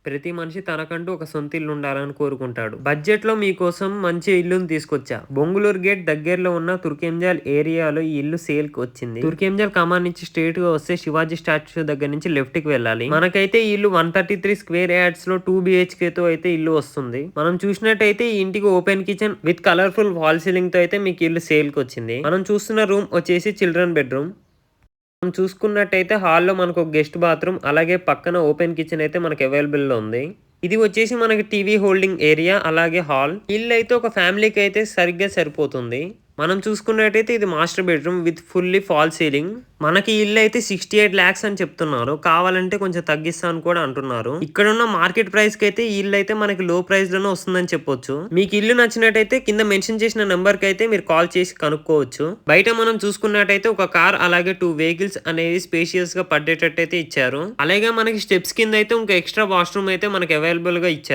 ప్రతి మనిషి తనకంటూ ఒక సొంత ఇల్లు ఉండాలని కోరుకుంటాడు. బడ్జెట్‌లో మీకోసం మంచి ఇల్లుని తీసుకొచ్చా. బొంగుళూరు గేట్ దగ్గరలో ఉన్న తుర్కెంజాల్ ఏరియాలో ఈ ఇల్లు సేల్‌కి వచ్చింది. తుర్కెంజాల్ కమాన్ నుంచి స్ట్రెయిట్‌గా వస్తే శివాజీ స్టాచ్యూ దగ్గర నుంచి లెఫ్ట్‌కి వెళ్ళాలి. మనకైతే ఈ ఇల్లు 133 స్క్వేర్ యార్డ్స్‌లో 2 BHKతో అయితే ఇల్లు వస్తుంది. మనం చూసినట్టయితే ఈ ఇంటికి open kitchen with colourful wall సీలింగ్‌తో అయితే మీకు ఇల్లు సేల్‌కి వచ్చింది. మనం చూస్తున్న రూమ్ వచ్చేసి చిల్డ్రన్ బెడ్‌రూమ్. మనం చూసుకున్నట్టయితే హాల్‌లో మనకు ఒక గెస్ట్ బాత్రూమ్, అలాగే పక్కన ఓపెన్ కిచెన్ అయితే మనకు అవైలబుల్‌లో ఉంది. ఇది వచ్చేసి మనకి టీవీ హోల్డింగ్ ఏరియా, అలాగే హాల్. ఇల్లు అయితే ఒక ఫ్యామిలీకి అయితే సరిగ్గా సరిపోతుంది. మనం చూసుకున్నట్టయితే ఇది master bedroom with fully fall ceiling. మనకి ఇల్లు అయితే 68 lakhs అని చెప్తున్నారు. కావాలంటే కొంచెం తగ్గిస్తా అని కూడా అంటున్నారు. ఇక్కడ ఉన్న మార్కెట్ ప్రైస్ కి అయితే ఈ ఇల్లు అయితే మనకి లో ప్రైస్ లోనే వస్తుందని చెప్పొచ్చు. మీకు ఇల్లు నచ్చినట్టయితే కింద మెన్షన్ చేసిన నెంబర్ కి అయితే మీరు కాల్ చేసి కనుక్కోవచ్చు. బయట మనం చూసుకున్నట్టయితే ఒక కార్, అలాగే 2 వెహికల్స్ అనేది స్పేషియస్ గా పడేటట్టు అయితే ఇచ్చారు. అలాగే మనకి స్టెప్స్ కింద అయితే ఇంకా ఎక్స్ట్రా వాష్రూమ్ అయితే మనకి అవైలబుల్ గా ఇచ్చారు.